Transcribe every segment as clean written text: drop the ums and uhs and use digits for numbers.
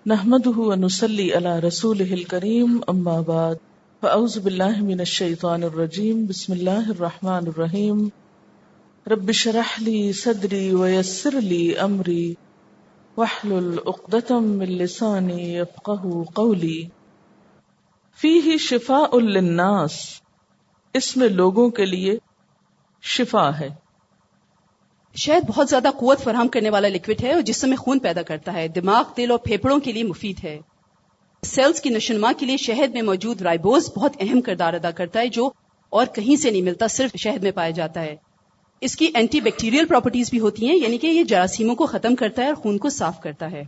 نحمده ونصلي على رسوله الكريم اما بعد فاعوذ بالله من الشيطان الرجيم بسم الله الرحمن الرحيم رب اشرح لي صدري ويسر لي امري واحلل عقدة من لساني يفقهوا قولي فيه شفاء للناس، اس میں لوگوں کے لیے شفا ہے۔ شہد بہت زیادہ قوت فراہم کرنے والا لکوڈ ہے اور جسم میں خون پیدا کرتا ہے، دماغ، دل اور پھیپھڑوں کے لیے مفید ہے۔ سیلز کی نشوونما کے لیے شہد میں موجود رائبوز بہت اہم کردار ادا کرتا ہے، جو اور کہیں سے نہیں ملتا، صرف شہد میں پایا جاتا ہے۔ اس کی اینٹی بیکٹیریل پراپرٹیز بھی ہوتی ہیں، یعنی کہ یہ جراثیموں کو ختم کرتا ہے اور خون کو صاف کرتا ہے۔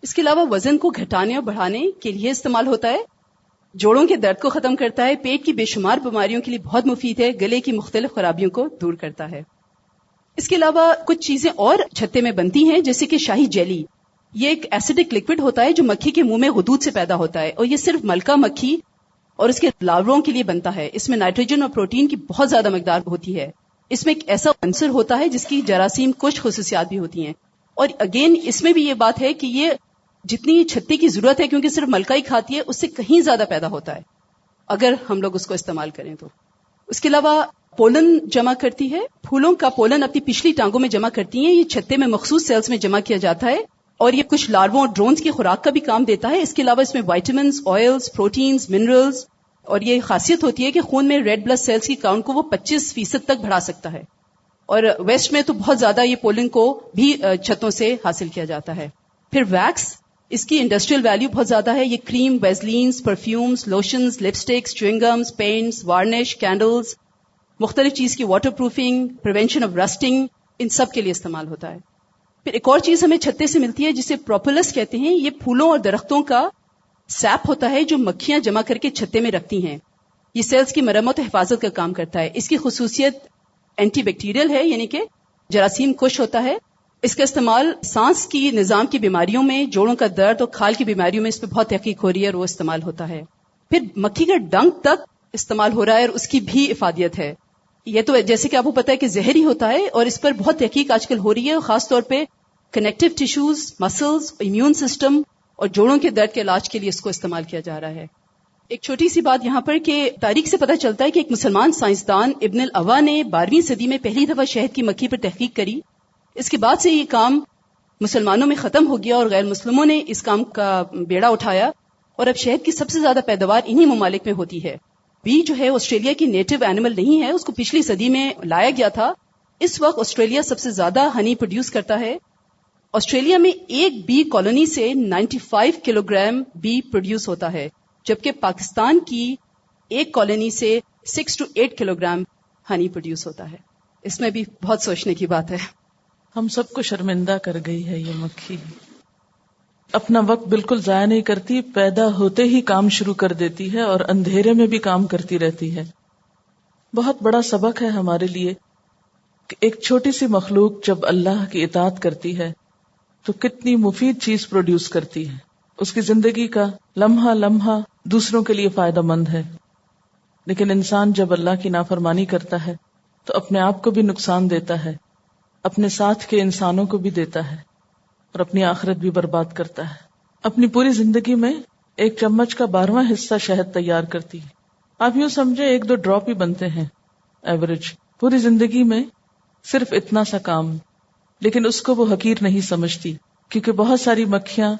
اس کے علاوہ وزن کو گھٹانے اور بڑھانے کے لیے استعمال ہوتا ہے، جوڑوں کے درد کو ختم کرتا ہے، پیٹ کی بے شمار بیماریوں کے لیے بہت مفید ہے، گلے کی مختلف خرابیوں کو دور کرتا ہے۔ اس کے علاوہ کچھ چیزیں اور چھتے میں بنتی ہیں، جیسے کہ شاہی جیلی۔ یہ ایک ایسیڈک لکوڈ ہوتا ہے جو مکھی کے منہ میں غدود سے پیدا ہوتا ہے، اور یہ صرف ملکہ مکھی اور اس کے لارووں کے لیے بنتا ہے۔ اس میں نائٹروجن اور پروٹین کی بہت زیادہ مقدار ہوتی ہے۔ اس میں ایک ایسا عنصر ہوتا ہے جس کی جراثیم کچھ خصوصیات بھی ہوتی ہیں، اور اگین اس میں بھی یہ بات ہے کہ یہ جتنی چھتے کی ضرورت ہے، کیونکہ صرف ملکہ ہی کھاتی ہے، اس سے کہیں زیادہ پیدا ہوتا ہے اگر ہم لوگ اس کو استعمال کریں تو۔ اس کے علاوہ پولن جمع کرتی ہے، پھولوں کا پولن اپنی پچھلی ٹانگوں میں جمع کرتی ہیں، یہ چھتے میں مخصوص سیلز میں جمع کیا جاتا ہے، اور یہ کچھ لاروں اور ڈرونز کی خوراک کا بھی کام دیتا ہے۔ اس کے علاوہ اس میں وائٹامنز، آئلز، پروٹینز، منرلز، اور یہ خاصیت ہوتی ہے کہ خون میں ریڈ بلڈ سیلز کی کاؤنٹ کو وہ 25% تک بڑھا سکتا ہے، اور ویسٹ میں تو بہت زیادہ یہ پولن کو بھی چھتوں سے حاصل کیا جاتا ہے۔ پھر ویکس، اس کی انڈسٹریل ویلیو بہت زیادہ ہے۔ یہ cream, Vaselines, perfumes, lotions, lipsticks, chewing gums, paints, varnish, candles, مختلف چیز کی water proofing, prevention of rusting, ان سب کے لیے استعمال ہوتا ہے۔ پھر ایک اور چیز ہمیں چھتے سے ملتی ہے جسے پروپولس کہتے ہیں۔ یہ پھولوں اور درختوں کا سیپ ہوتا ہے جو مکھیاں جمع کر کے چھتے میں رکھتی ہیں۔ یہ سیلز کی مرمت و حفاظت کا کام کرتا ہے۔ اس کی خصوصیت اینٹی بیکٹیریل ہے، یعنی کہ جراثیم کش ہوتا ہے۔ اس کا استعمال سانس کی نظام کی بیماریوں میں، جوڑوں کا درد اور کھال کی بیماریوں میں اس پہ بہت تحقیق ہو رہی ہے اور وہ استعمال ہوتا ہے۔ پھر مکھی کا ڈنک تک استعمال ہو رہا ہے اور اس کی بھی افادیت ہے۔ یہ تو جیسے کہ آپ کو پتا ہے کہ زہری ہوتا ہے، اور اس پر بہت تحقیق آج کل ہو رہی ہے، اور خاص طور پہ connective tissues, muscles, immune system اور جوڑوں کے درد کے علاج کے لیے اس کو استعمال کیا جا رہا ہے۔ ایک چھوٹی سی بات یہاں پر کہ تاریخ سے پتہ چلتا ہے کہ ایک مسلمان سائنسدان ابن الاوا نے 12ویں صدی میں پہلی دفعہ شہد کی مکھی پر تحقیق کری۔ اس کے بعد سے یہ کام مسلمانوں میں ختم ہو گیا اور غیر مسلموں نے اس کام کا بیڑا اٹھایا، اور اب شہد کی سب سے زیادہ پیداوار انہی ممالک میں ہوتی ہے۔ بی جو ہے آسٹریلیا کی نیٹو اینیمل نہیں ہے، اس کو پچھلی صدی میں لایا گیا تھا۔ اس وقت آسٹریلیا سب سے زیادہ ہنی پروڈیوس کرتا ہے۔ آسٹریلیا میں ایک بی کالونی سے 95 کلو گرام بی پروڈیوس ہوتا ہے، جبکہ پاکستان کی ایک کالونی سے 6 to 8 kilo gram honey produce ہوتا ہے۔ اس میں بھی بہت سوچنے کی بات ہے۔ ہم سب کو شرمندہ کر گئی ہے یہ مکھی، اپنا وقت بالکل ضائع نہیں کرتی، پیدا ہوتے ہی کام شروع کر دیتی ہے اور اندھیرے میں بھی کام کرتی رہتی ہے۔ بہت بڑا سبق ہے ہمارے لیے کہ ایک چھوٹی سی مخلوق جب اللہ کی اطاعت کرتی ہے تو کتنی مفید چیز پروڈیوس کرتی ہے۔ اس کی زندگی کا لمحہ لمحہ دوسروں کے لیے فائدہ مند ہے، لیکن انسان جب اللہ کی نافرمانی کرتا ہے تو اپنے آپ کو بھی نقصان دیتا ہے، اپنے ساتھ کے انسانوں کو بھی دیتا ہے، اور اپنی آخرت بھی برباد کرتا ہے۔ اپنی پوری زندگی میں 1 چمچ کا 12واں حصہ شہد تیار کرتی ہے۔ آپ یوں سمجھے 1-2 ڈراپ ہی بنتے ہیں ایوریج پوری زندگی میں، صرف اتنا سا کام، لیکن اس کو وہ حقیر نہیں سمجھتی، کیونکہ بہت ساری مکھیاں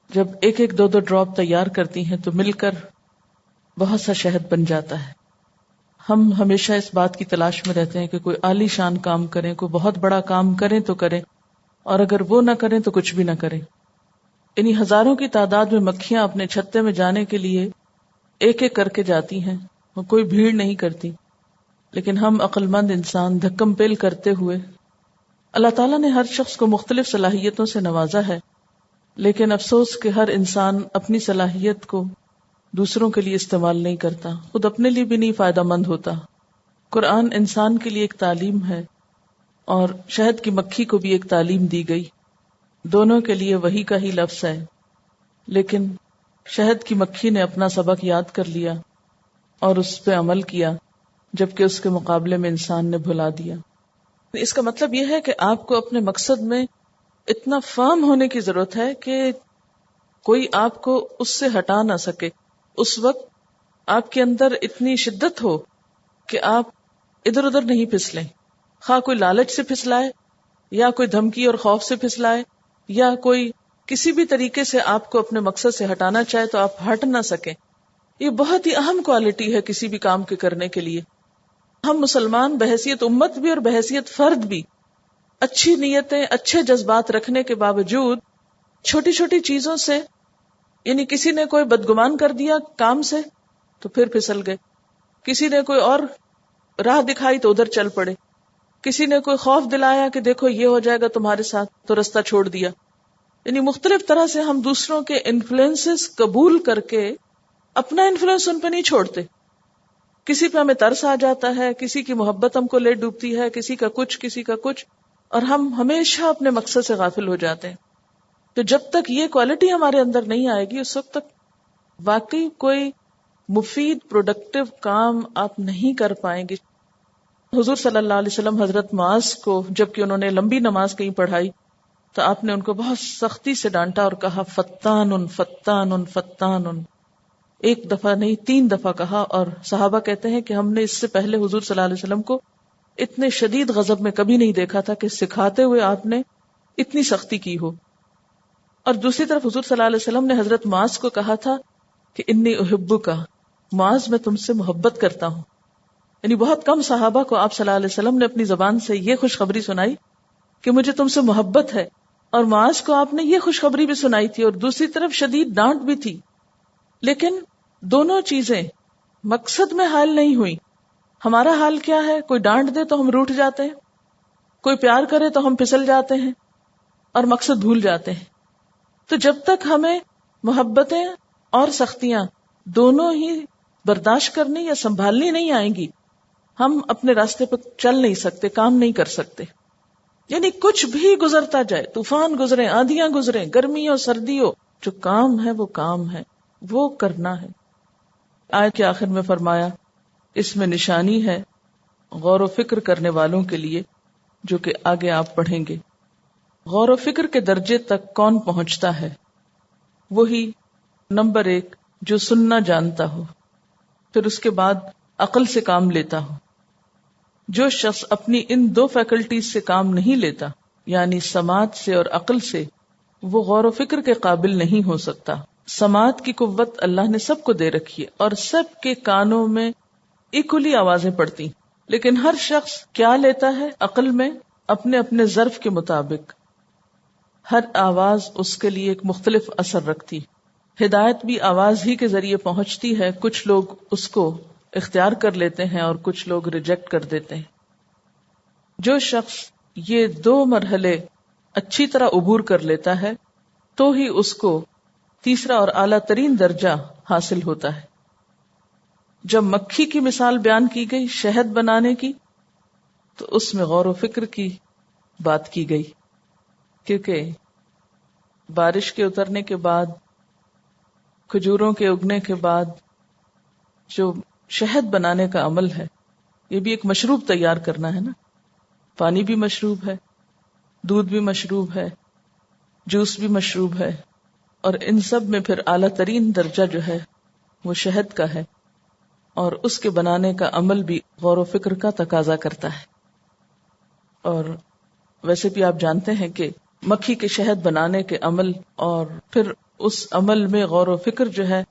جب 1-2 ڈراپ تیار کرتی ہیں تو مل کر بہت سا شہد بن جاتا ہے۔ ہم ہمیشہ اس بات کی تلاش میں رہتے ہیں کہ کوئی عالی شان کام کریں، کوئی بہت بڑا کام کریں تو کریں، اور اگر وہ نہ کریں تو کچھ بھی نہ کریں۔ انہی ہزاروں کی تعداد میں مکھیاں اپنے چھتے میں جانے کے لیے ایک ایک کر کے جاتی ہیں، وہ کوئی بھیڑ نہیں کرتی، لیکن ہم عقل مند انسان دھکم پیل کرتے ہوئے، اللہ تعالیٰ نے ہر شخص کو مختلف صلاحیتوں سے نوازا ہے، لیکن افسوس کہ ہر انسان اپنی صلاحیت کو دوسروں کے لیے استعمال نہیں کرتا، خود اپنے لیے بھی نہیں فائدہ مند ہوتا۔ قرآن انسان کے لیے ایک تعلیم ہے اور شہد کی مکھی کو بھی ایک تعلیم دی گئی، دونوں کے لیے وہی کا ہی لفظ ہے، لیکن شہد کی مکھی نے اپنا سبق یاد کر لیا اور اس پہ عمل کیا، جبکہ اس کے مقابلے میں انسان نے بھلا دیا۔ اس کا مطلب یہ ہے کہ آپ کو اپنے مقصد میں اتنا فرم ہونے کی ضرورت ہے کہ کوئی آپ کو اس سے ہٹا نہ سکے. اس وقت آپ کے اندر اتنی شدت ہو کہ آپ ادھر ادھر نہیں پھسلیں، خواہ کوئی لالچ سے پھسلائے یا کوئی دھمکی اور خوف سے پھسلائے یا کوئی کسی بھی طریقے سے آپ کو اپنے مقصد سے ہٹانا چاہے تو آپ ہٹ نہ سکیں. یہ بہت ہی اہم کوالٹی ہے کسی بھی کام کے کرنے کے لیے. ہم مسلمان بحیثیت امت بھی اور بحیثیت فرد بھی اچھی نیتیں، اچھے جذبات رکھنے کے باوجود چھوٹی چھوٹی چیزوں سے، یعنی کسی نے کوئی بدگمان کر دیا کام سے تو پھر پھسل گئے، کسی نے کوئی اور راہ دکھائی تو ادھر چل پڑے، کسی نے کوئی خوف دلایا کہ دیکھو یہ ہو جائے گا تمہارے ساتھ تو رستہ چھوڑ دیا. یعنی مختلف طرح سے ہم دوسروں کے انفلوئنسز قبول کر کے اپنا انفلوئنس ان پہ نہیں چھوڑتے. کسی پہ ہمیں ترس آ جاتا ہے، کسی کی محبت ہم کو لے ڈوبتی ہے، کسی کا کچھ اور ہم ہمیشہ اپنے مقصد سے غافل ہو جاتے ہیں. تو جب تک یہ کوالٹی ہمارے اندر نہیں آئے گی اس وقت تک واقعی کوئی مفید پروڈکٹیو کام آپ نہیں کر پائیں گے. حضور صلی اللہ علیہ وسلم حضرت معاذ کو جبکہ انہوں نے لمبی نماز کہیں پڑھائی تو آپ نے ان کو بہت سختی سے ڈانٹا اور کہا فتان فتان فتان. ایک دفعہ نہیں 3 دفعہ کہا، اور صحابہ کہتے ہیں کہ ہم نے اس سے پہلے حضور صلی اللہ علیہ وسلم کو اتنے شدید غضب میں کبھی نہیں دیکھا تھا کہ سکھاتے ہوئے آپ نے اتنی سختی کی ہو. اور دوسری طرف حضور صلی اللہ علیہ وسلم نے حضرت معاذ کو کہا تھا کہ انی احبک، معاذ میں تم سے محبت کرتا ہوں. یعنی بہت کم صحابہ کو آپ صلی اللہ علیہ وسلم نے اپنی زبان سے یہ خوشخبری سنائی کہ مجھے تم سے محبت ہے، اور معاذ کو آپ نے یہ خوشخبری بھی سنائی تھی اور دوسری طرف شدید ڈانٹ بھی تھی. لیکن دونوں چیزیں مقصد میں حائل نہیں ہوئی. ہمارا حال کیا ہے؟ کوئی ڈانٹ دے تو ہم روٹھ جاتے ہیں، کوئی پیار کرے تو ہم پھسل جاتے ہیں اور مقصد بھول جاتے ہیں. تو جب تک ہمیں محبتیں اور سختیاں دونوں ہی برداشت کرنی یا سنبھالنی نہیں آئیں گی، ہم اپنے راستے پر چل نہیں سکتے، کام نہیں کر سکتے. یعنی کچھ بھی گزرتا جائے، طوفان گزرے، آندھیاں گزرے، گرمی ہو سردی ہو، جو کام ہے وہ کام ہے، وہ کرنا ہے. آیت کے آخر میں فرمایا اس میں نشانی ہے غور و فکر کرنے والوں کے لیے، جو کہ آگے آپ پڑھیں گے. غور و فکر کے درجے تک کون پہنچتا ہے؟ وہی نمبر 1 جو سننا جانتا ہو، پھر اس کے بعد عقل سے کام لیتا ہو. جو شخص اپنی ان 2 فیکلٹیز سے کام نہیں لیتا، یعنی سماعت سے اور عقل سے، وہ غور و فکر کے قابل نہیں ہو سکتا. سماعت کی قوت اللہ نے سب کو دے رکھی ہے اور سب کے کانوں میں ایکولی آوازیں پڑتی، لیکن ہر شخص کیا لیتا ہے عقل میں؟ اپنے اپنے ظرف کے مطابق. ہر آواز اس کے لیے ایک مختلف اثر رکھتی. ہدایت بھی آواز ہی کے ذریعے پہنچتی ہے، کچھ لوگ اس کو اختیار کر لیتے ہیں اور کچھ لوگ ریجیکٹ کر دیتے ہیں. جو شخص یہ 2 مرحلے اچھی طرح عبور کر لیتا ہے تو ہی اس کو تیسرا اور اعلیٰ ترین درجہ حاصل ہوتا ہے. جب مکھی کی مثال بیان کی گئی شہد بنانے کی، تو اس میں غور و فکر کی بات کی گئی، کیونکہ بارش کے اترنے کے بعد، کھجوروں کے اگنے کے بعد جو شہد بنانے کا عمل ہے، یہ بھی ایک مشروب تیار کرنا ہے نا. پانی بھی مشروب ہے، دودھ بھی مشروب ہے، جوس بھی مشروب ہے، اور ان سب میں پھر اعلیٰ ترین درجہ جو ہے وہ شہد کا ہے، اور اس کے بنانے کا عمل بھی غور و فکر کا تقاضا کرتا ہے. اور ویسے بھی آپ جانتے ہیں کہ مکھی کے شہد بنانے کے عمل اور پھر اس عمل میں غور و فکر جو ہے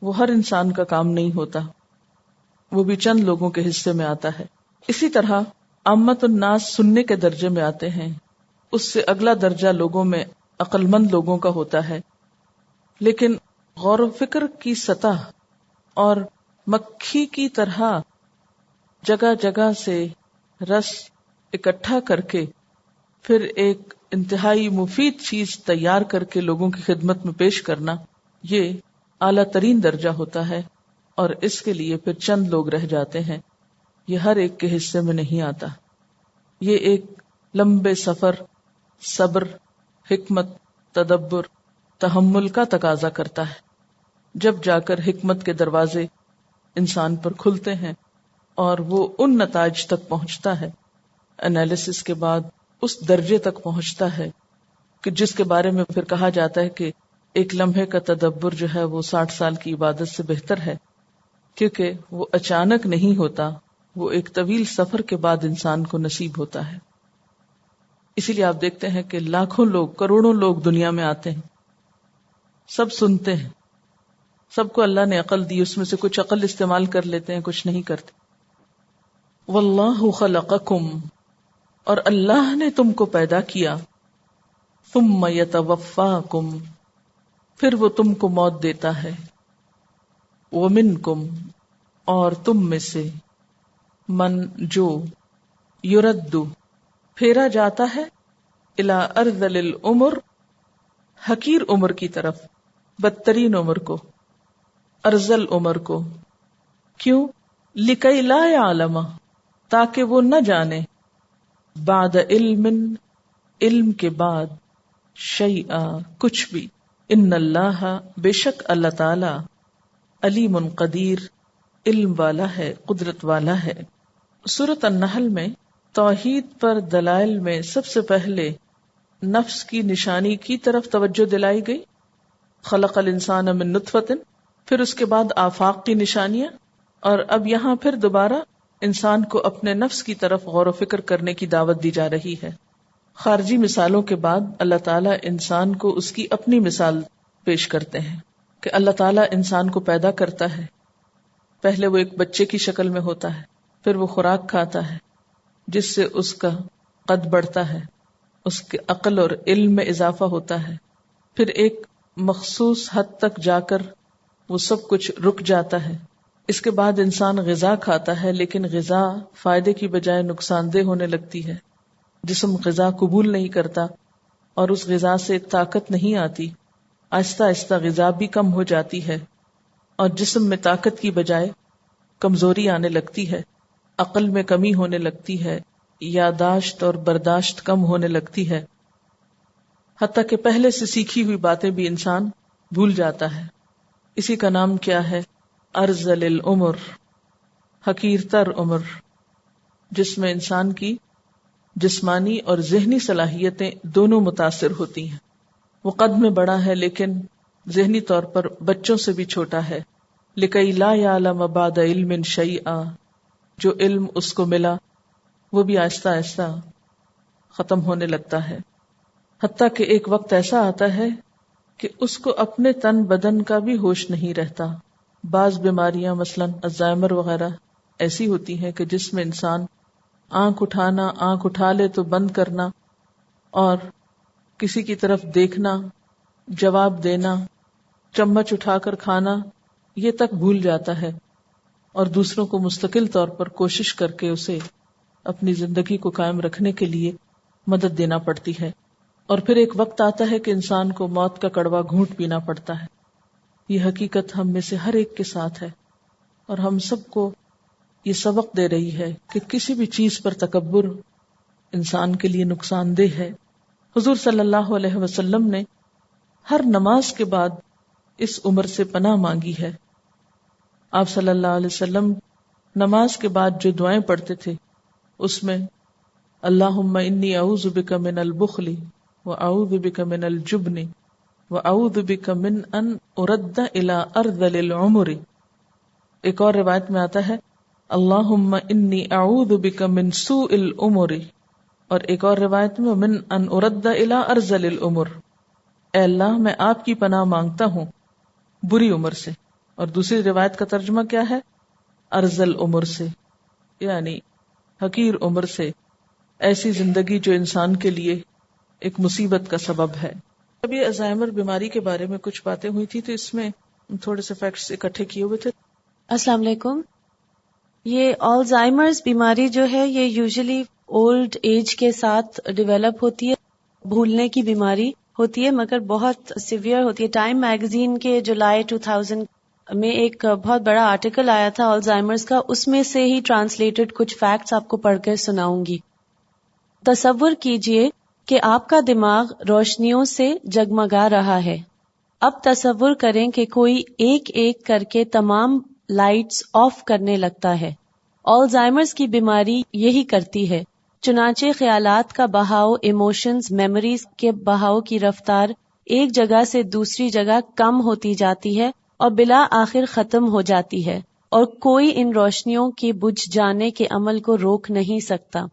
وہ ہر انسان کا کام نہیں ہوتا، وہ بھی چند لوگوں کے حصے میں آتا ہے. اسی طرح عامت الناس سننے کے درجے میں آتے ہیں، اس سے اگلا درجہ لوگوں میں عقل مند لوگوں کا ہوتا ہے. لیکن غور و فکر کی سطح اور مکھی کی طرح جگہ جگہ سے رس اکٹھا کر کے پھر ایک انتہائی مفید چیز تیار کر کے لوگوں کی خدمت میں پیش کرنا، یہ اعلیٰ ترین درجہ ہوتا ہے، اور اس کے لیے پھر چند لوگ رہ جاتے ہیں. یہ ہر ایک کے حصے میں نہیں آتا. یہ ایک لمبے سفر، صبر، حکمت، تدبر، تحمل کا تقاضا کرتا ہے. جب جا کر حکمت کے دروازے انسان پر کھلتے ہیں اور وہ ان نتائج تک پہنچتا ہے، انالیسس کے بعد اس درجے تک پہنچتا ہے کہ جس کے بارے میں پھر کہا جاتا ہے کہ ایک لمحے کا تدبر جو ہے وہ 60 سال کی عبادت سے بہتر ہے، کیونکہ وہ اچانک نہیں ہوتا، وہ ایک طویل سفر کے بعد انسان کو نصیب ہوتا ہے۔ اسی لیے آپ دیکھتے ہیں کہ لاکھوں لوگ، کروڑوں لوگ دنیا میں آتے ہیں، سب سنتے ہیں، سب کو اللہ نے عقل دی، اس میں سے کچھ عقل استعمال کر لیتے ہیں، کچھ نہیں کرتے۔ واللہ خلقکم، اور اللہ نے تم کو پیدا کیا، ثم یتوفاکم، پھر وہ تم کو موت دیتا ہے، ومنکم، اور تم میں سے، من، جو، یرد، پھیرا جاتا ہے، الی ارذل العمر، حقیر عمر کی طرف، بدترین عمر کو، ارذل عمر کو۔ کیوں؟ لکی لا یعلم، تاکہ وہ نہ جانے، بعد علم، علم کے بعد، شیئا، کچھ بھی، ان اللہ، بے شک اللہ تعالی، علیم قدیر، علم والا ہے، قدرت والا ہے۔ سورۃ النحل میں توحید پر دلائل میں سب سے پہلے نفس کی نشانی کی طرف توجہ دلائی گئی، خلق الانسان من نطفۃ، پھر اس کے بعد آفاق کی نشانیاں، اور اب یہاں پھر دوبارہ انسان کو اپنے نفس کی طرف غور و فکر کرنے کی دعوت دی جا رہی ہے۔ خارجی مثالوں کے بعد اللہ تعالیٰ انسان کو اس کی اپنی مثال پیش کرتے ہیں کہ اللہ تعالیٰ انسان کو پیدا کرتا ہے، پہلے وہ ایک بچے کی شکل میں ہوتا ہے، پھر وہ خوراک کھاتا ہے جس سے اس کا قد بڑھتا ہے، اس کے عقل اور علم میں اضافہ ہوتا ہے، پھر ایک مخصوص حد تک جا کر وہ سب کچھ رک جاتا ہے۔ اس کے بعد انسان غذا کھاتا ہے، لیکن غذا فائدے کی بجائے نقصان دہ ہونے لگتی ہے، جسم غذا قبول نہیں کرتا اور اس غذا سے طاقت نہیں آتی، آہستہ آہستہ غذا بھی کم ہو جاتی ہے اور جسم میں طاقت کی بجائے کمزوری آنے لگتی ہے، عقل میں کمی ہونے لگتی ہے، یادداشت اور برداشت کم ہونے لگتی ہے، حتیٰ کہ پہلے سے سیکھی ہوئی باتیں بھی انسان بھول جاتا ہے۔ اسی کا نام کیا ہے؟ ارذل العمر، حقیر تر عمر، جس میں انسان کی جسمانی اور ذہنی صلاحیتیں دونوں متاثر ہوتی ہیں۔ وہ قد میں بڑا ہے لیکن ذہنی طور پر بچوں سے بھی چھوٹا ہے۔ لکی لا یعلم بعد علم شیئا، جو علم اس کو ملا وہ بھی آہستہ آہستہ ختم ہونے لگتا ہے، حتیٰ کہ ایک وقت ایسا آتا ہے کہ اس کو اپنے تن بدن کا بھی ہوش نہیں رہتا۔ بعض بیماریاں مثلاً الزائمر وغیرہ ایسی ہوتی ہیں کہ جس میں انسان آنکھ اٹھانا، آنکھ اٹھا لے تو بند کرنا، اور کسی کی طرف دیکھنا، جواب دینا، چمچ اٹھا کر کھانا، یہ تک بھول جاتا ہے، اور دوسروں کو مستقل طور پر کوشش کر کے اسے اپنی زندگی کو قائم رکھنے کے لیے مدد دینا پڑتی ہے۔ اور پھر ایک وقت آتا ہے کہ انسان کو موت کا کڑوا گھونٹ پینا پڑتا ہے۔ یہ حقیقت ہم میں سے ہر ایک کے ساتھ ہے، اور ہم سب کو یہ سبق دے رہی ہے کہ کسی بھی چیز پر تکبر انسان کے لیے نقصان دہ ہے۔ حضور صلی اللہ علیہ وسلم نے ہر نماز کے بعد اس عمر سے پناہ مانگی ہے۔ آپ صلی اللہ علیہ وسلم نماز کے بعد جو دعائیں پڑھتے تھے اس میں اللہم انی اعوذ بک من البخل واعوذ بک من الجبن واعوذ بک من ان ارد الی ارذل العمر، ایک اور روایت میں آتا ہے اللہم انی اعوذ بک من سوء العمر، اور ایک اور روایت میں من ان ارد الی ارذل العمر، اے اللہ میں آپ کی پناہ مانگتا ہوں بری عمر سے، اور دوسری روایت کا ترجمہ کیا ہے؟ ارذل عمر سے، یعنی حقیر عمر سے، ایسی زندگی جو انسان کے لیے ایک مصیبت کا سبب ہے۔ ابھی الزائمر بیماری کے بارے میں کچھ باتیں ہوئی تھی تو اس میں تھوڑے سے فیکٹس اکٹھے کیے ہوئے تھے۔ السلام علیکم۔ یہ الزائمرز بیماری جو ہے یہ یوزلی اولڈ ایج کے ساتھ ڈیولپ ہوتی ہے، بھولنے کی بیماری ہوتی ہے، مگر بہت سیویئر ہوتی ہے۔ ٹائم میگزین کے جولائی 2000 میں ایک بہت بڑا آرٹیکل آیا تھا الزائمرز کا، اس میں سے ہی ٹرانسلیٹڈ کچھ فیکٹس آپ کو پڑھ کر سناؤں گی۔ تصور کیجئے کہ آپ کا دماغ روشنیوں سے جگمگا رہا ہے۔ اب تصور کریں کہ کوئی ایک ایک کر کے تمام لائٹس آف کرنے لگتا ہے۔ الزائمرز کی بیماری یہی کرتی ہے، چنانچہ خیالات کا بہاؤ، ایموشنز، میموریز کے بہاؤ کی رفتار ایک جگہ سے دوسری جگہ کم ہوتی جاتی ہے اور بلا آخر ختم ہو جاتی ہے، اور کوئی ان روشنیوں کے بجھ جانے کے عمل کو روک نہیں سکتا۔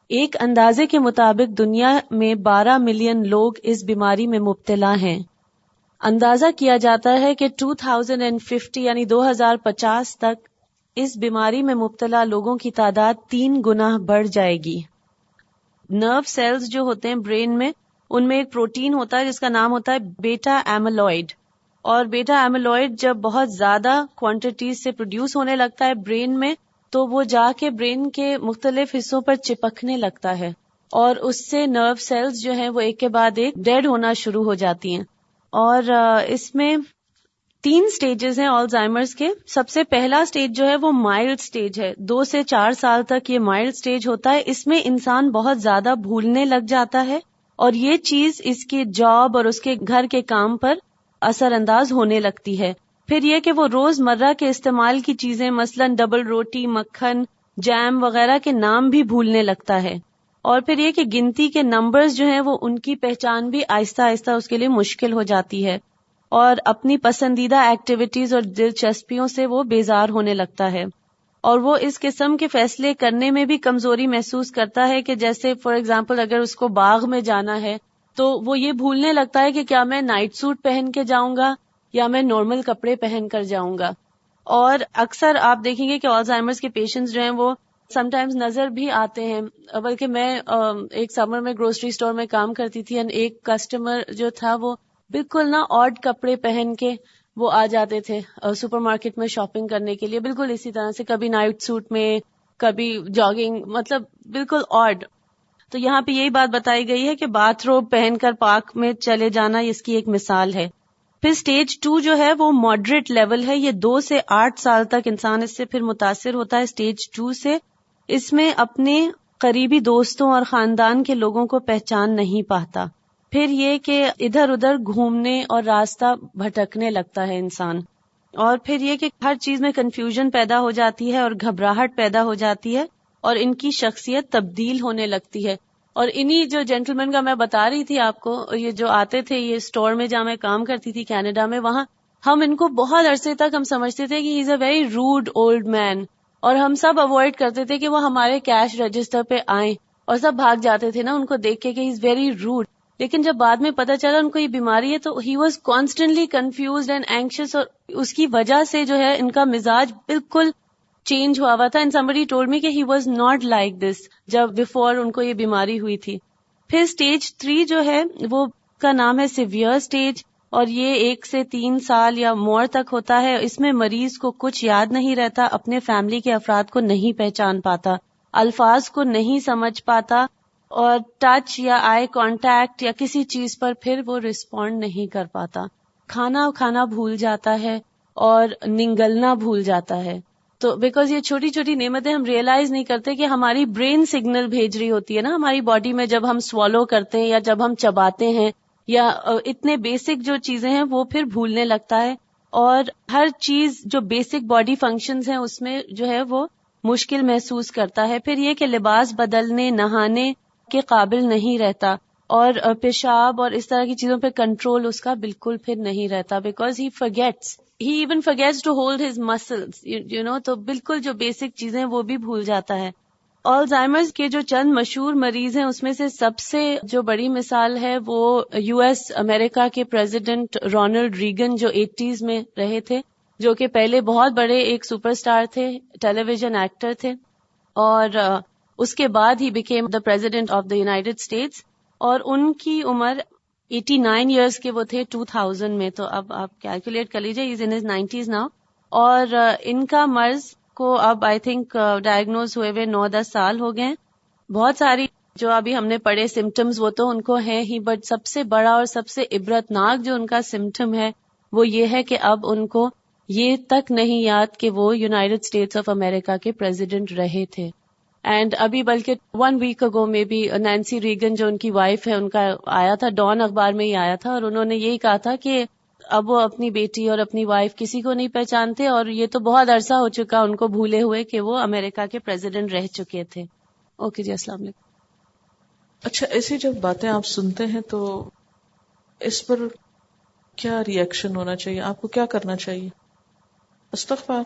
ایک اندازے کے مطابق دنیا میں 12 ملین لوگ اس بیماری میں مبتلا ہیں۔ اندازہ کیا جاتا ہے کہ 2050 یعنی 2050 تک اس بیماری میں مبتلا لوگوں کی تعداد 3 گنا بڑھ جائے گی۔ نرو سیلز جو ہوتے ہیں برین میں، ان میں ایک پروٹین ہوتا ہے جس کا نام ہوتا ہے بیٹا ایمیلوئڈ، اور بیٹا ایمیلوئڈ جب بہت زیادہ کوانٹیٹیز سے پروڈیوس ہونے لگتا ہے برین میں، تو وہ جا کے برین کے مختلف حصوں پر چپکنے لگتا ہے، اور اس سے نرو سیلز جو ہیں وہ ایک کے بعد ایک ڈیڈ ہونا شروع ہو جاتی ہیں۔ اور اس میں 3 سٹیجز ہیں الزائمرز کے۔ سب سے پہلا سٹیج جو ہے وہ مائلڈ سٹیج ہے، 2 سے 4 سال تک یہ مائلڈ سٹیج ہوتا ہے۔ اس میں انسان بہت زیادہ بھولنے لگ جاتا ہے، اور یہ چیز اس کے جاب اور اس کے گھر کے کام پر اثر انداز ہونے لگتی ہے۔ پھر یہ کہ وہ روز مرہ کے استعمال کی چیزیں مثلا ڈبل روٹی، مکھن، جیم وغیرہ کے نام بھی بھولنے لگتا ہے، اور پھر یہ کہ گنتی کے نمبرز جو ہیں وہ ان کی پہچان بھی آہستہ آہستہ اس کے لیے مشکل ہو جاتی ہے، اور اپنی پسندیدہ ایکٹیویٹیز اور دلچسپیوں سے وہ بیزار ہونے لگتا ہے، اور وہ اس قسم کے فیصلے کرنے میں بھی کمزوری محسوس کرتا ہے کہ جیسے فار ایگزامپل اگر اس کو باغ میں جانا ہے تو وہ یہ بھولنے لگتا ہے کہ کیا میں نائٹ سوٹ پہن کے جاؤں گا یا میں نارمل کپڑے پہن کر جاؤں گا۔ اور اکثر آپ دیکھیں گے کہ الزائمرز کے پیشنٹس جو ہیں وہ سم ٹائمز نظر بھی آتے ہیں، بلکہ میں ایک سمر میں گروسری اسٹور میں کام کرتی تھی، ایک کسٹمر جو تھا وہ بالکل آڈ کپڑے پہن کے وہ آ جاتے تھے سپر مارکیٹ میں شاپنگ کرنے کے لیے، بالکل اسی طرح سے، کبھی نائٹ سوٹ میں، کبھی جاگنگ، مطلب بالکل آڈ۔ تو یہاں پہ یہی بات بتائی گئی ہے کہ باتھ روب پہن کر پارک میں چلے جانا اس کی ایک مثال ہے۔ پھر سٹیج 2 جو ہے وہ ماڈریٹ لیول ہے، یہ 2 سے 8 سال تک انسان اس سے پھر متاثر ہوتا ہے سٹیج 2 سے۔ اس میں اپنے قریبی دوستوں اور خاندان کے لوگوں کو پہچان نہیں پاتا۔ پھر یہ کہ ادھر ادھر گھومنے اور راستہ بھٹکنے لگتا ہے انسان، اور پھر یہ کہ ہر چیز میں کنفیوژن پیدا ہو جاتی ہے اور گھبراہٹ پیدا ہو جاتی ہے، اور ان کی شخصیت تبدیل ہونے لگتی ہے۔ اور انہی جو جینٹلمین کا میں بتا رہی تھی آپ کو، یہ جو آتے تھے یہ اسٹور میں جہاں میں کام کرتی تھی کینیڈا میں، وہاں ہم ان کو بہت عرصے تک ہم سمجھتے تھے کہ he is a very rude old man, اور ہم سب اوائڈ کرتے تھے کہ وہ ہمارے کیش رجسٹر پہ آئیں، اور سب بھاگ جاتے تھے نا ان کو دیکھ کے کہ ہی از ویری روڈ۔ لیکن جب بعد میں پتا چلا ان کو یہ بیماری ہے تو he was constantly confused and anxious, اور اس کی وجہ سے جو ہے ان کا مزاج بالکل چینج ہوا ہوا تھا۔ اینڈ somebody told me کہ he was not like this جب بیفور ان کو یہ بیماری ہوئی تھی۔ پھر سٹیج 3 جو ہے وہ کا نام ہے سیویئر سٹیج، اور یہ 1 سے 3 سال یا مور تک ہوتا ہے۔ اس میں مریض کو کچھ یاد نہیں رہتا، اپنے فیملی کے افراد کو نہیں پہچان پاتا، الفاظ کو نہیں سمجھ پاتا، اور ٹچ یا آئی کانٹیکٹ یا کسی چیز پر پھر وہ رسپونڈ نہیں کر پاتا، کھانا بھول جاتا ہے اور نگلنا بھول جاتا ہے۔ تو بیکاز یہ چھوٹی چھوٹی نعمتیں ہم ریئلائز نہیں کرتے کہ ہماری برین سگنل بھیج رہی ہوتی ہے نا ہماری باڈی میں، جب ہم سوالو کرتے ہیں یا جب ہم چباتے ہیں یا اتنے بیسک جو چیزیں ہیں وہ پھر بھولنے لگتا ہے، اور ہر چیز جو بیسک باڈی فنکشنز ہیں اس میں جو ہے وہ مشکل محسوس کرتا ہے۔ پھر یہ کہ لباس بدلنے، نہانے کے قابل نہیں رہتا، اور پیشاب اور اس طرح کی چیزوں پہ کنٹرول اس کا بالکل پھر نہیں رہتا، because he even forgets to hold his muscles, you know، تو بالکل جو بیسک چیزیں وہ بھی بھول جاتا ہے۔ الزائمرز کے جو چند مشہور مریض ہیں اس میں سے سب سے جو بڑی مثال ہے وہ US امریکہ کے پریزیڈنٹ رونلڈ ریگن، جو 80s میں رہے تھے، جو کہ پہلے بہت بڑے ایک سپر اسٹار تھے، ٹیلی ویژن ایکٹر تھے، اور اس کے بعد ہی became the president of the United States, اور ان کی عمر 89 ایئرس کے وہ تھے 2000 میں۔ تو اب آپ کیلکولیٹ کر لیجئے، از ان ہز 90s ناؤ، اور ان کا مرض کو اب آئی تھنک ڈائگنوز ہوئے 9-10 سال ہو گئے۔ بہت ساری جو ابھی ہم نے پڑھے سمٹمز وہ تو ان کو ہیں ہی، بٹ سب سے بڑا اور سب سے عبرتناک جو ان کا سمٹم ہے وہ یہ ہے کہ اب ان کو یہ تک نہیں یاد کہ وہ یونائیٹڈ اسٹیٹس آف امریکہ کے پریزیڈنٹ رہے تھے۔ اینڈ ابھی بلکہ 1 week ago میں بھی نینسی ریگن جو ان کی وائف ہے، ان کا آیا تھا، ڈان اخبار میں ہی آیا تھا، اور انہوں نے یہی کہا تھا کہ اب وہ اپنی بیٹی اور اپنی وائف کسی کو نہیں پہچانتے، اور یہ تو بہت عرصہ ہو چکا ان کو بھولے ہوئے کہ وہ امریکہ کے پریزیڈنٹ رہ چکے تھے۔ اوکے جی، السلام علیکم۔ اچھا، ایسی جب باتیں آپ سنتے ہیں تو اس پر کیا ری ایکشن ہونا چاہیے؟ آپ کو کیا کرنا چاہیے؟ استغفار.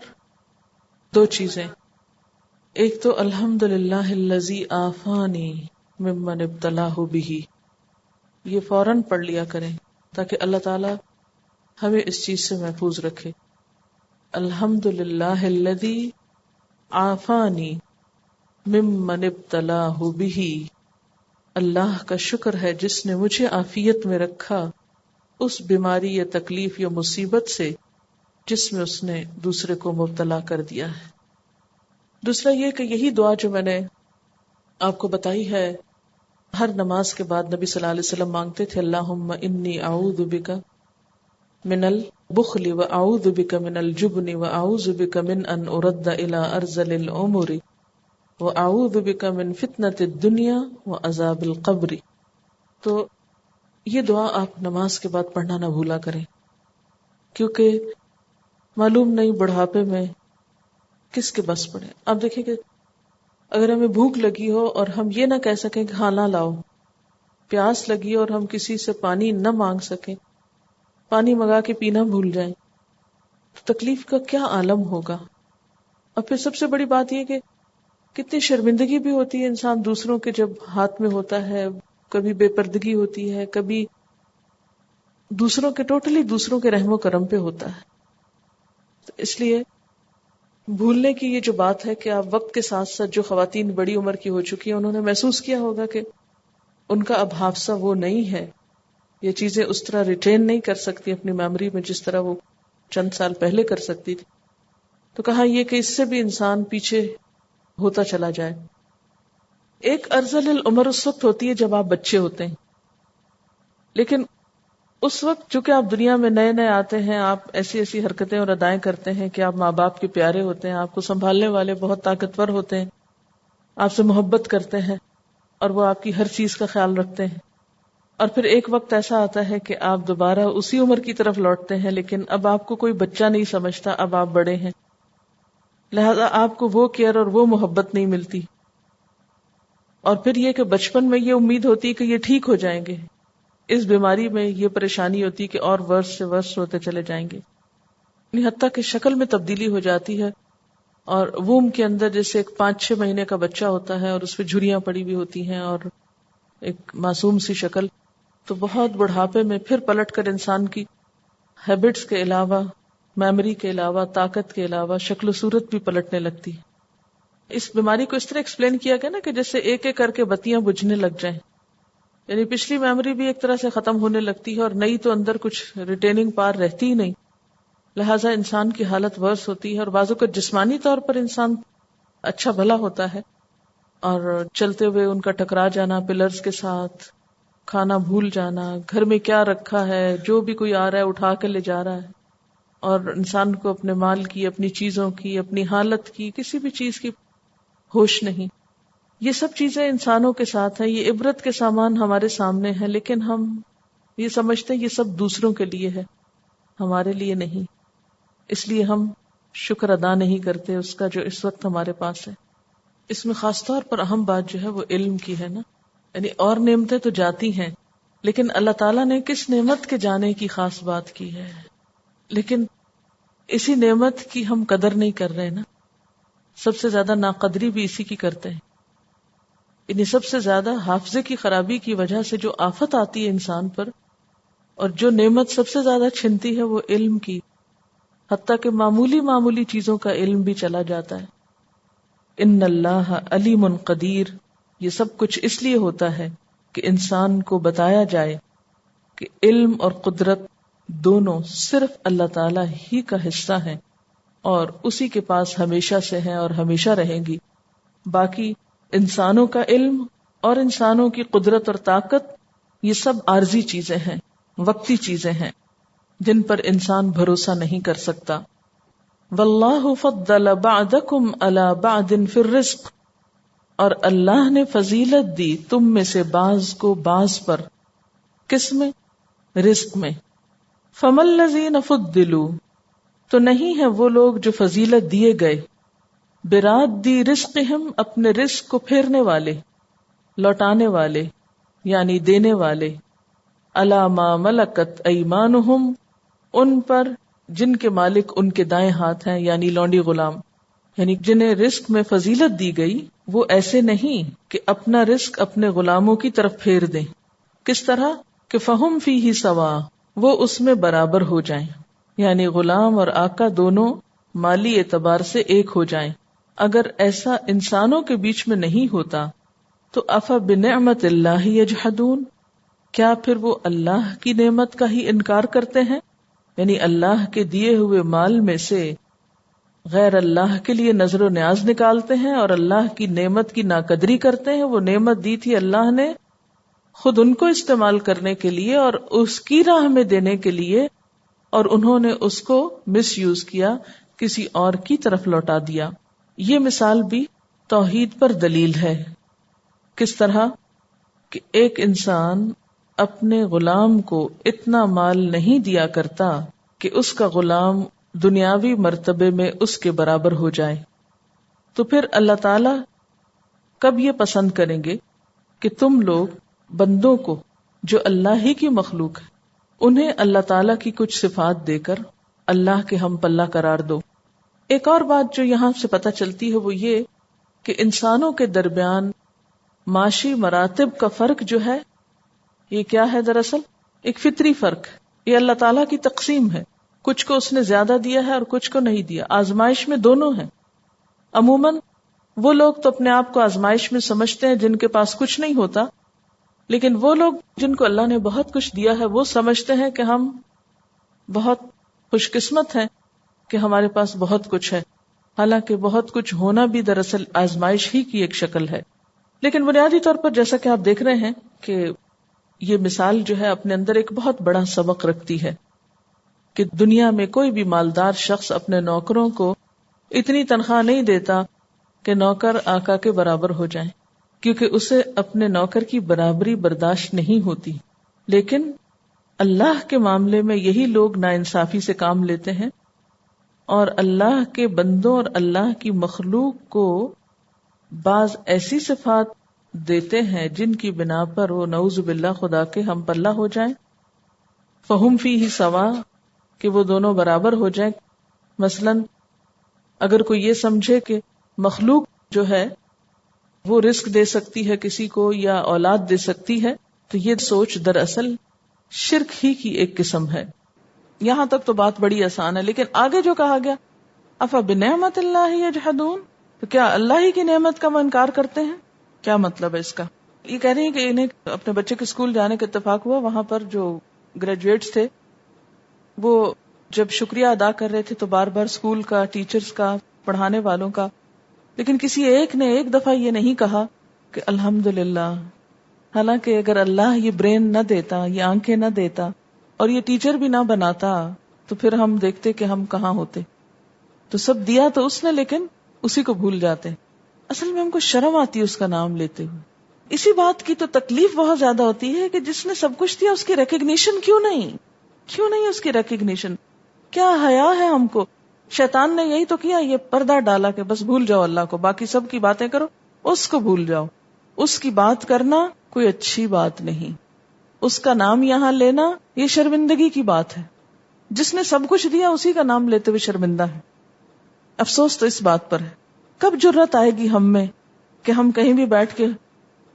دو چیزیں، ایک تو الحمدللہ الذی آفانی ممن ابتلاہ بہ، یہ فوراً پڑھ لیا کریں تاکہ اللہ تعالی ہمیں اس چیز سے محفوظ رکھے. الحمدللہ الذی آفانی ممن ابتلاہ بہ، اللہ کا شکر ہے جس نے مجھے عافیت میں رکھا اس بیماری یا تکلیف یا مصیبت سے جس میں اس نے دوسرے کو مبتلا کر دیا ہے. دوسرا یہ کہ یہی دعا جو میں نے آپ کو بتائی ہے ہر نماز کے بعد نبی صلی اللہ علیہ وسلم مانگتے تھے، اللہم انی اعوذ بک من البخل واعوذ بک من الجبن واعوذ بک من ان ارد الی ارذل الامور واعوذ بک من فتنۃ الدنیا وعذاب القبر. تو یہ دعا آپ نماز کے بعد پڑھنا نہ بھولا کریں، کیونکہ معلوم نہیں بڑھاپے میں کس کے بس پڑے. آپ دیکھیں کہ اگر ہمیں بھوک لگی ہو اور ہم یہ نہ کہہ سکیں کہ کھانا لاؤ، پیاس لگی اور ہم کسی سے پانی نہ مانگ سکیں، پانی منگا کے پینا بھول جائیں، تو تکلیف کا کیا عالم ہوگا. اور پھر سب سے بڑی بات یہ کہ کتنی شرمندگی بھی ہوتی ہے انسان دوسروں کے جب ہاتھ میں ہوتا ہے، کبھی بے پردگی ہوتی ہے، کبھی دوسروں کے رحم و کرم پہ ہوتا ہے. تو اس لیے بھولنے کی یہ جو بات ہے کہ آپ وقت کے ساتھ ساتھ جو خواتین بڑی عمر کی ہو چکی ہیں انہوں نے محسوس کیا ہوگا کہ ان کا اب حافظہ وہ نہیں ہے، یہ چیزیں اس طرح ریٹین نہیں کر سکتی اپنی میموری میں جس طرح وہ چند سال پہلے کر سکتی تھی. تو کہا یہ کہ اس سے بھی انسان پیچھے ہوتا چلا جائے. ایک ارذل العمر اس وقت ہوتی ہے جب آپ بچے ہوتے ہیں، لیکن اس وقت چونکہ آپ دنیا میں نئے نئے آتے ہیں، آپ ایسی ایسی حرکتیں اور ادائیں کرتے ہیں کہ آپ ماں باپ کے پیارے ہوتے ہیں، آپ کو سنبھالنے والے بہت طاقتور ہوتے ہیں، آپ سے محبت کرتے ہیں اور وہ آپ کی ہر چیز کا خیال رکھتے ہیں. اور پھر ایک وقت ایسا آتا ہے کہ آپ دوبارہ اسی عمر کی طرف لوٹتے ہیں، لیکن اب آپ کو کوئی بچہ نہیں سمجھتا، اب آپ بڑے ہیں، لہذا آپ کو وہ کیئر اور وہ محبت نہیں ملتی. اور پھر یہ کہ بچپن میں یہ امید ہوتی کہ یہ ٹھیک ہو جائیں گے، اس بیماری میں یہ پریشانی ہوتی کہ اور ورس سے ورس ہوتے چلے جائیں گے، حتیٰ کہ شکل میں تبدیلی ہو جاتی ہے. اور ووم کے اندر جیسے ایک 5-6 مہینے کا بچہ ہوتا ہے اور اس پہ جھریاں پڑی ہوئی ہوتی ہیں اور ایک معصوم سی شکل، تو بہت بڑھاپے میں پھر پلٹ کر انسان کی ہیبٹس کے علاوہ، میموری کے علاوہ، طاقت کے علاوہ شکل و صورت بھی پلٹنے لگتی ہے. اس بیماری کو اس طرح ایکسپلین کیا گیا نا کہ جیسے ایک ایک کر کے بتیاں بجھنے لگ جائیں، یعنی پچھلی میموری بھی ایک طرح سے ختم ہونے لگتی ہے اور نئی تو اندر کچھ ریٹیننگ پار رہتی ہی نہیں، لہٰذا انسان کی حالت ورس ہوتی ہے. اور بعضوں کا جسمانی طور پر انسان اچھا بھلا ہوتا ہے اور چلتے ہوئے ان کا ٹکرا جانا پلرز کے ساتھ، کھانا بھول جانا، گھر میں کیا رکھا ہے، جو بھی کوئی آ رہا ہے اٹھا کے لے جا رہا ہے، اور انسان کو اپنے مال کی، اپنی چیزوں کی، اپنی حالت کی، کسی بھی چیز کی ہوش نہیں. یہ سب چیزیں انسانوں کے ساتھ ہیں، یہ عبرت کے سامان ہمارے سامنے ہیں، لیکن ہم یہ سمجھتے ہیں یہ سب دوسروں کے لیے ہے، ہمارے لیے نہیں. اس لیے ہم شکر ادا نہیں کرتے اس کا جو اس وقت ہمارے پاس ہے. اس میں خاص طور پر اہم بات جو ہے وہ علم کی ہے نا، یعنی اور نعمتیں تو جاتی ہیں لیکن اللہ تعالیٰ نے کس نعمت کے جانے کی خاص بات کی ہے، لیکن اسی نعمت کی ہم قدر نہیں کر رہے نا. سب سے زیادہ ناقدری بھی اسی کی کرتے ہیں. یعنی سب سے زیادہ حافظے کی خرابی کی وجہ سے جو آفت آتی ہے انسان پر، اور جو نعمت سب سے زیادہ چھنتی ہے وہ علم کی، حتیٰ کہ معمولی چیزوں کا علم بھی چلا جاتا ہے. ان اللہ علیم قدیر، یہ سب کچھ اس لیے ہوتا ہے کہ انسان کو بتایا جائے کہ علم اور قدرت دونوں صرف اللہ تعالی ہی کا حصہ ہیں اور اسی کے پاس ہمیشہ سے ہیں اور ہمیشہ رہیں گی. باقی انسانوں کا علم اور انسانوں کی قدرت اور طاقت یہ سب عارضی چیزیں ہیں، وقتی چیزیں ہیں جن پر انسان بھروسہ نہیں کر سکتا. واللہ فضل بعضکم علی بعض فی الرزق، اور اللہ نے فضیلت دی تم میں سے بعض کو بعض پر. کس میں؟ رزق میں. فما الذین فضلوا، تو نہیں ہے وہ لوگ جو فضیلت دیے گئے، برادی رزقہم، اپنے رزق کو پھیرنے والے، لوٹانے والے، یعنی دینے والے، علی ما ملکت ایمانہم، ان پر جن کے مالک ان کے دائیں ہاتھ ہیں، یعنی لونڈی غلام، یعنی جنہیں رزق میں فضیلت دی گئی وہ ایسے نہیں کہ اپنا رزق اپنے غلاموں کی طرف پھیر دیں. کس طرح کہ فہم فیہ سوا، وہ اس میں برابر ہو جائیں، یعنی غلام اور آقا دونوں مالی اعتبار سے ایک ہو جائیں. اگر ایسا انسانوں کے بیچ میں نہیں ہوتا تو افا بنعمت اللہ یجحدون، کیا پھر وہ اللہ کی نعمت کا ہی انکار کرتے ہیں؟ یعنی اللہ کے دیے ہوئے مال میں سے غیر اللہ کے لیے نظر و نیاز نکالتے ہیں اور اللہ کی نعمت کی ناقدری کرتے ہیں. وہ نعمت دی تھی اللہ نے خود ان کو استعمال کرنے کے لیے اور اس کی راہ میں دینے کے لیے، اور انہوں نے اس کو مس یوز کیا، کسی اور کی طرف لوٹا دیا. یہ مثال بھی توحید پر دلیل ہے. کس طرح کہ ایک انسان اپنے غلام کو اتنا مال نہیں دیا کرتا کہ اس کا غلام دنیاوی مرتبے میں اس کے برابر ہو جائے. تو پھر اللہ تعالی کب یہ پسند کریں گے کہ تم لوگ بندوں کو جو اللہ ہی کی مخلوق ہے انہیں اللہ تعالی کی کچھ صفات دے کر اللہ کے ہم پلہ قرار دو. ایک اور بات جو یہاں سے پتہ چلتی ہے وہ یہ کہ انسانوں کے درمیان معاشی مراتب کا فرق جو ہے یہ کیا ہے؟ دراصل ایک فطری فرق، یہ اللہ تعالیٰ کی تقسیم ہے. کچھ کو اس نے زیادہ دیا ہے اور کچھ کو نہیں دیا. آزمائش میں دونوں ہیں. عموماً وہ لوگ تو اپنے آپ کو آزمائش میں سمجھتے ہیں جن کے پاس کچھ نہیں ہوتا، لیکن وہ لوگ جن کو اللہ نے بہت کچھ دیا ہے وہ سمجھتے ہیں کہ ہم بہت خوش قسمت ہیں کہ ہمارے پاس بہت کچھ ہے، حالانکہ بہت کچھ ہونا بھی دراصل آزمائش ہی کی ایک شکل ہے. لیکن بنیادی طور پر جیسا کہ آپ دیکھ رہے ہیں کہ یہ مثال جو ہے اپنے اندر ایک بہت بڑا سبق رکھتی ہے کہ دنیا میں کوئی بھی مالدار شخص اپنے نوکروں کو اتنی تنخواہ نہیں دیتا کہ نوکر آقا کے برابر ہو جائیں، کیونکہ اسے اپنے نوکر کی برابری برداشت نہیں ہوتی. لیکن اللہ کے معاملے میں یہی لوگ ناانصافی سے کام لیتے ہیں اور اللہ کے بندوں اور اللہ کی مخلوق کو بعض ایسی صفات دیتے ہیں جن کی بنا پر وہ نعوذ باللہ خدا کے ہم پلہ ہو جائیں. فہم فیہ سوا، کہ وہ دونوں برابر ہو جائیں. مثلا اگر کوئی یہ سمجھے کہ مخلوق جو ہے وہ رزق دے سکتی ہے کسی کو یا اولاد دے سکتی ہے، تو یہ سوچ دراصل شرک ہی کی ایک قسم ہے. یہاں تک تو بات بڑی آسان ہے، لیکن آگے جو کہا گیا افا بنعمت اللہ یجحدون، تو کیا اللہ ہی کی نعمت کا وہ انکار کرتے ہیں؟ کیا مطلب ہے اس کا؟ یہ کہہ رہی ہیں کہ انہیں اپنے بچے کے اسکول جانے کا اتفاق ہوا، وہاں پر جو گریجویٹس تھے وہ جب شکریہ ادا کر رہے تھے تو بار بار اسکول کا، ٹیچرز کا، پڑھانے والوں کا، لیکن کسی ایک نے ایک دفعہ یہ نہیں کہا کہ الحمدللہ. حالانکہ اگر اللہ یہ برین نہ دیتا، یہ آنکھیں نہ دیتا اور یہ ٹیچر بھی نہ بناتا تو پھر ہم دیکھتے کہ ہم کہاں ہوتے. تو سب دیا تو اس نے، لیکن اسی کو بھول جاتے. اصل میں ہم کو شرم آتی ہے اس کا نام لیتے ہوئے. اسی بات کی تو تکلیف بہت زیادہ ہوتی ہے کہ جس نے سب کچھ دیا اس کی ریکگنیشن کیوں نہیں اس کی ریکگنیشن؟ کیا حیا ہے ہم کو؟ شیطان نے یہی تو کیا، یہ پردہ ڈالا کہ بس بھول جاؤ اللہ کو، باقی سب کی باتیں کرو، اس کو بھول جاؤ. اس کی بات کرنا کوئی اچھی بات نہیں، اس کا نام یہاں لینا یہ شرمندگی کی بات ہے. جس نے سب کچھ دیا اسی کا نام لیتے ہوئے شرمندہ ہے. افسوس تو اس بات پر ہے. کب جرت آئے گی ہم میں کہ ہم کہیں بھی بیٹھ کے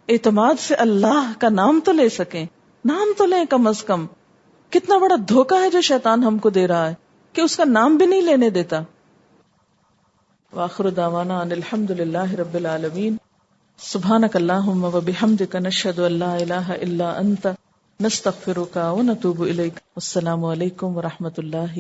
اعتماد سے اللہ کا نام تو لے سکیں، نام تو لیں کم از کم. کتنا بڑا دھوکہ ہے جو شیطان ہم کو دے رہا ہے کہ اس کا نام بھی نہیں لینے دیتا. وآخر دعوانا ان الحمدللہ رب العالمین. سبحانک اللہم وبحمدک نشہد ان لا الہ الا انت نستغفرک ونتوب الیک. السلام علیکم ورحمۃ اللہ